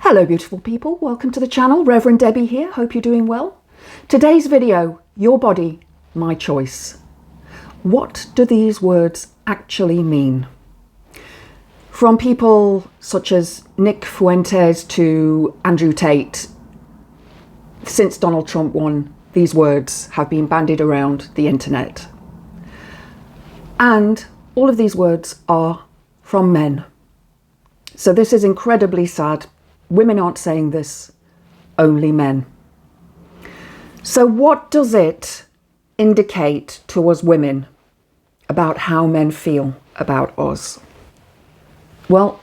Hello beautiful people, welcome to the channel. Reverend Debbie here, hope you're doing well. Today's video, your body, my choice. What do these words actually mean? From people such as Nick Fuentes to Andrew Tate, since Donald Trump won, these words have been bandied around the internet. And all of these words are from men. So this is incredibly sad. Women aren't saying this, only men. So what does it indicate to us women about how men feel about us? Well,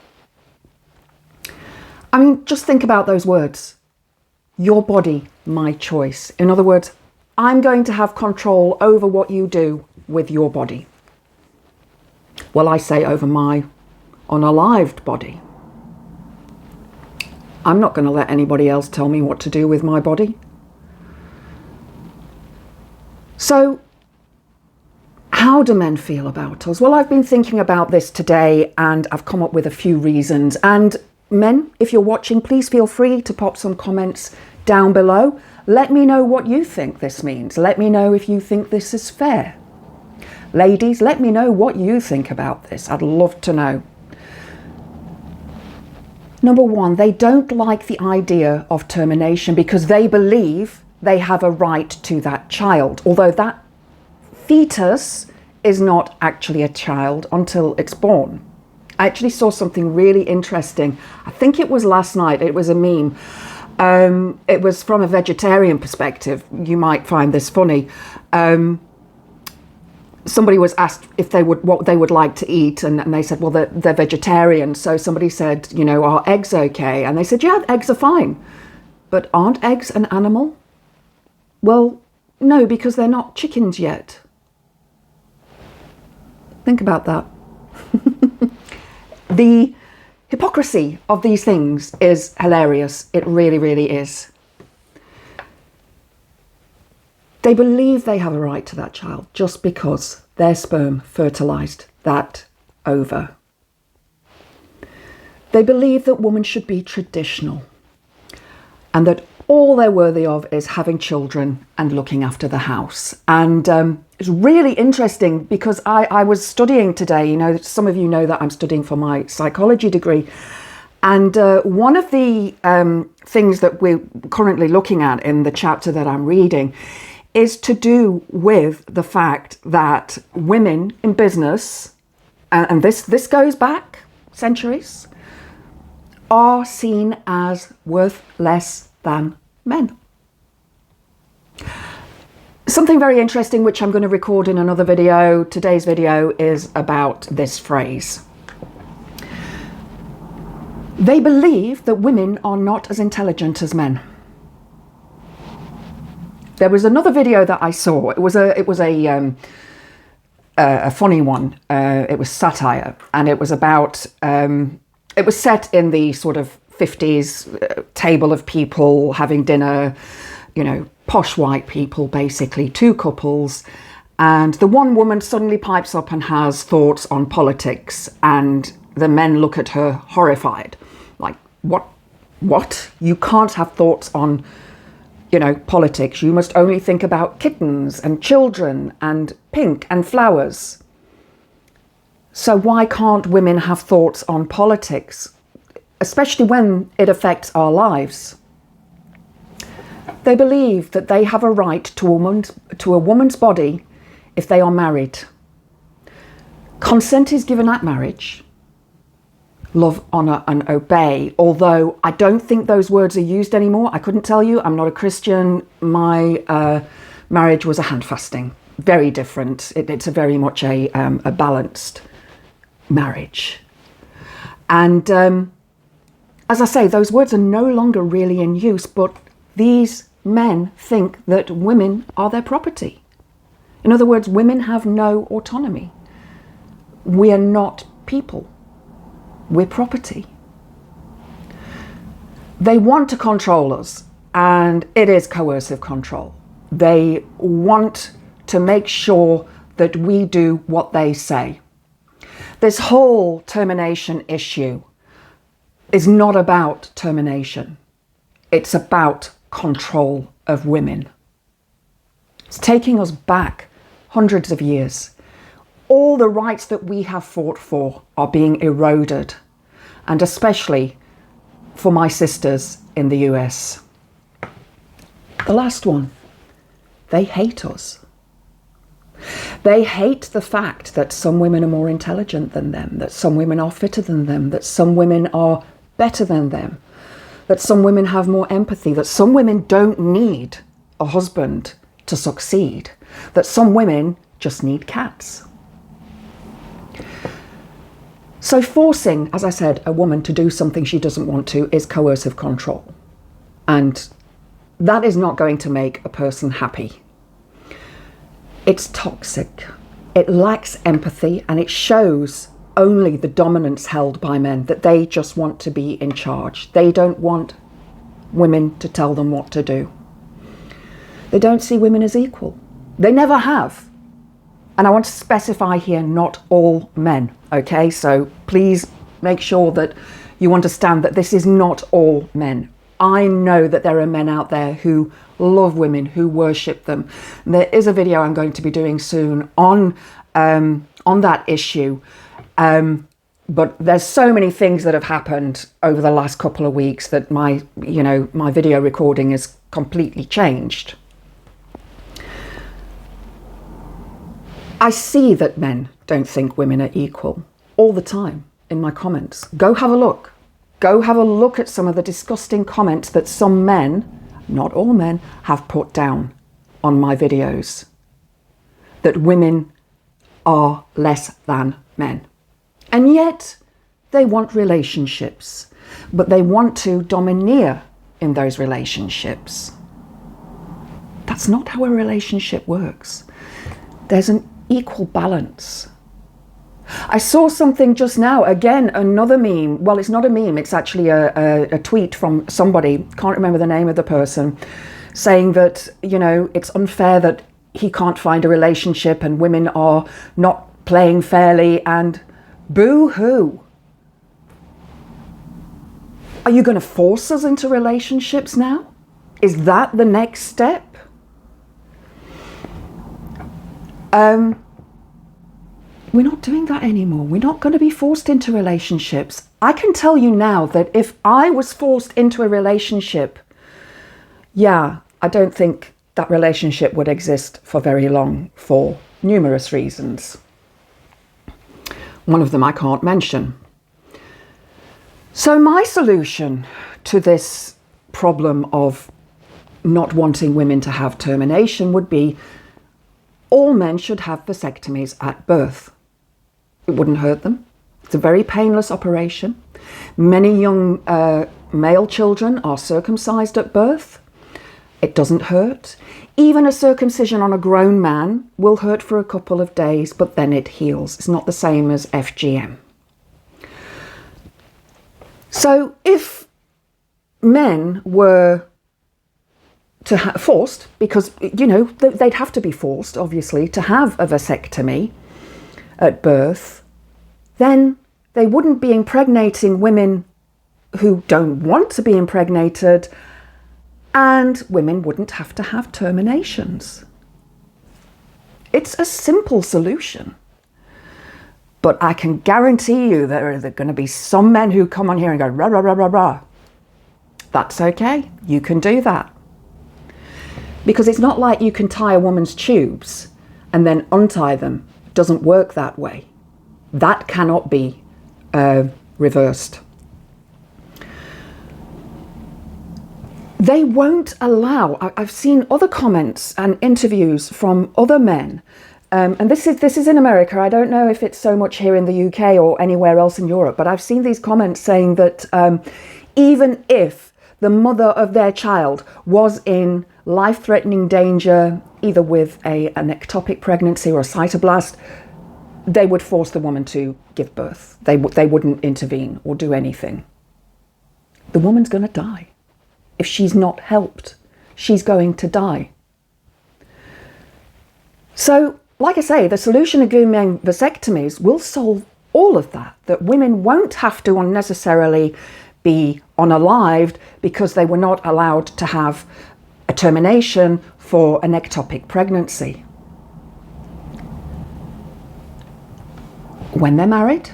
I mean, just think about those words. Your body, my choice. In other words, I'm going to have control over what you do with your body. Well, I say over my unalived body. I'm not going to let anybody else tell me what to do with my body. So, how do men feel about us? Well, I've been thinking about this today and I've come up with a few reasons. And men, if you're watching, please feel free to pop some comments down below. Let me know what you think this means. Let me know if you think this is fair. Ladies, let me know what you think about this. I'd love to know. Number one, they don't like the idea of termination because they believe they have a right to that child, although that fetus is not actually a child until it's born. I actually saw something really interesting. I think it was last night. It was a meme. It was from a vegetarian perspective. You might find this funny. Somebody was asked if they would what they would like to eat, and they said, well, they're vegetarian. So somebody said, you know, are eggs okay? And they said, yeah, eggs are fine. But aren't eggs an animal? Well, no, because they're not chickens yet. Think about that. The hypocrisy of these things is hilarious. It really, really is. They believe they have a right to that child just because their sperm fertilized that ova. They believe that women should be traditional and that all they're worthy of is having children and looking after the house. And it's really interesting because I was studying today. You know, some of you know that I'm studying for my psychology degree. And one of the things that we're currently looking at in the chapter that I'm reading is to do with the fact that women in business, and this goes back centuries, are seen as worth less than men. Something very interesting, which I'm going to record in another video. Today's video is about this phrase. They believe that women are not as intelligent as men. There was another video that I saw. It was a funny one. It was satire, and it was about. It was set in the sort of 50s table of people having dinner. You know, posh white people, basically, two couples, and the one woman suddenly pipes up and has thoughts on politics, and the men look at her horrified, like, what? You can't have thoughts on, you know, politics. You must only think about kittens and children and pink and flowers. So why can't women have thoughts on politics, especially when it affects our lives? They believe that they have a right to a woman's body if they are married. Consent is given at marriage. Love, honour and obey. Although I don't think those words are used anymore. I couldn't tell you. I'm not a Christian. My marriage was a hand fasting. Very different. It's a very much a balanced marriage. And as I say, those words are no longer really in use, but these men think that women are their property. In other words, women have no autonomy. We are not people. We're property. They want to control us, and it is coercive control. They want to make sure that we do what they say. This whole termination issue is not about termination. It's about control of women. It's taking us back hundreds of years. All the rights that we have fought for are being eroded, and especially for my sisters in the US. The last one, they hate us. They hate the fact that some women are more intelligent than them, that some women are fitter than them, that some women are better than them, that some women have more empathy, that some women don't need a husband to succeed, that some women just need cats. So forcing, as I said, a woman to do something she doesn't want to is coercive control. And that is not going to make a person happy. It's toxic. It lacks empathy, and it shows only the dominance held by men, that they just want to be in charge. They don't want women to tell them what to do. They don't see women as equal. They never have. And I want to specify here, not all men, okay? So please make sure that you understand that this is not all men. I know that there are men out there who love women, who worship them. There is a video I'm going to be doing soon on that issue. But there's so many things that have happened over the last couple of weeks that my video recording has completely changed. I see that men don't think women are equal all the time in my comments. Go have a look. Go have a look at some of the disgusting comments that some men, not all men, have put down on my videos. That women are less than men. And yet they want relationships, but they want to domineer in those relationships. That's not how a relationship works. There's an equal balance. I saw something just now, again, another meme. Well, it's not a meme, it's actually a tweet from somebody, can't remember the name of the person, saying that, it's unfair that he can't find a relationship and women are not playing fairly, and boo-hoo. Are you going to force us into relationships now? Is that the next step? We're not doing that anymore. We're not going to be forced into relationships. I can tell you now that if I was forced into a relationship, I don't think that relationship would exist for very long for numerous reasons. One of them I can't mention. So my solution to this problem of not wanting women to have termination would be all men should have vasectomies at birth. It wouldn't hurt them. It's a very painless operation. Many young male children are circumcised at birth. It doesn't hurt. Even a circumcision on a grown man will hurt for a couple of days, but then it heals. It's not the same as FGM. So if men were to forced, because, they'd have to be forced, obviously, to have a vasectomy at birth, then they wouldn't be impregnating women who don't want to be impregnated, and women wouldn't have to have terminations. It's a simple solution. But I can guarantee you there are going to be some men who come on here and go, rah, rah, rah, rah, rah. That's okay. You can do that. Because it's not like you can tie a woman's tubes and then untie them. It doesn't work that way. That cannot be reversed. They won't allow, I've seen other comments and interviews from other men, and this is in America. I don't know if it's so much here in the UK or anywhere else in Europe, but I've seen these comments saying that even if the mother of their child was in life-threatening danger, either with an ectopic pregnancy or a cytoblast, they would force the woman to give birth. They wouldn't intervene or do anything. The woman's going to die. If she's not helped, she's going to die. So, like I say, the solution of doing vasectomies will solve all of that, that women won't have to unnecessarily be unalived because they were not allowed to have a termination for an ectopic pregnancy. When they're married,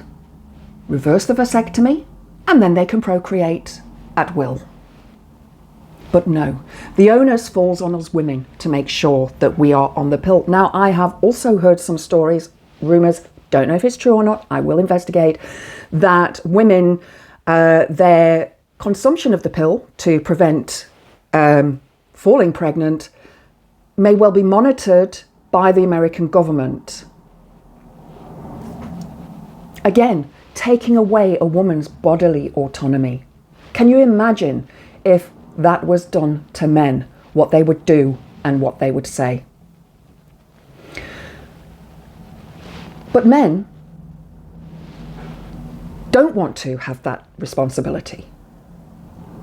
reverse the vasectomy, and then they can procreate at will. But no, the onus falls on us women to make sure that we are on the pill. Now, I have also heard some stories, rumours, don't know if it's true or not, I will investigate, that women, their consumption of the pill to prevent falling pregnant may well be monitored by the American government. Again, taking away a woman's bodily autonomy. Can you imagine if that was done to men, what they would do and what they would say? But men don't want to have that responsibility.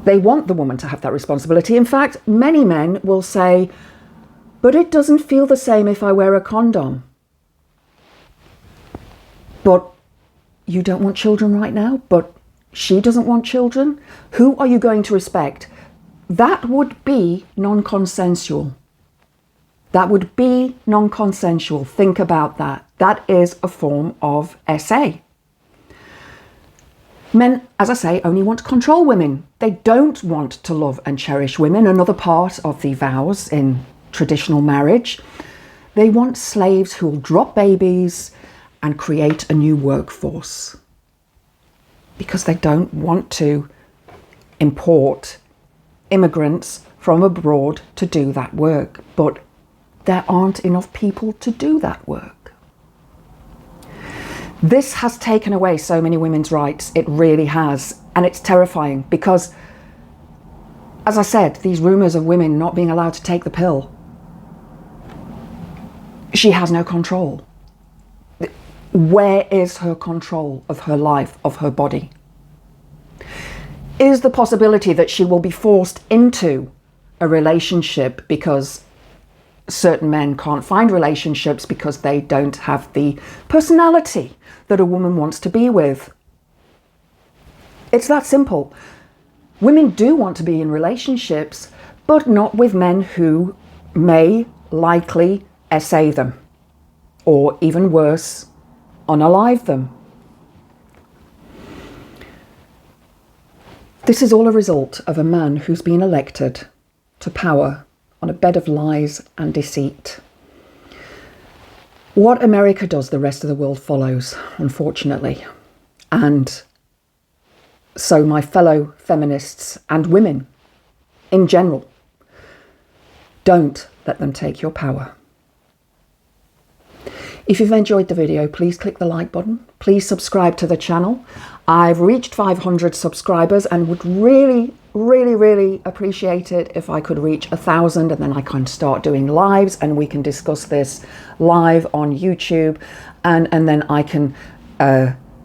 They want the woman to have that responsibility. In fact, many men will say, but it doesn't feel the same if I wear a condom. But you don't want children right now, but she doesn't want children? Who are you going to respect? That would be non-consensual. That would be non-consensual. Think about that. That is a form of SA. Men, as I say, only want to control women. They don't want to love and cherish women. Another part of the vows in traditional marriage. They want slaves who will drop babies and create a new workforce, because they don't want to import immigrants from abroad to do that work. But there aren't enough people to do that work. This has taken away so many women's rights. It really has. And it's terrifying because, as I said, these rumours of women not being allowed to take the pill, she has no control. Where is her control of her life, of her body? Is the possibility that she will be forced into a relationship because certain men can't find relationships because they don't have the personality that a woman wants to be with? It's that simple. Women do want to be in relationships, but not with men who may likely SA them, or even worse, unalive them. This is all a result of a man who's been elected to power on a bed of lies and deceit. What America does, the rest of the world follows, unfortunately. And so my fellow feminists and women in general, don't let them take your power. If you've enjoyed the video, please click the like button. Please subscribe to the channel. I've reached 500 subscribers and would really, really, really appreciate it if I could reach 1,000, and then I can start doing lives and we can discuss this live on YouTube, and then I can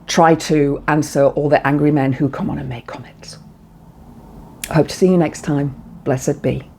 try to answer all the angry men who come on and make comments. I hope to see you next time. Blessed be.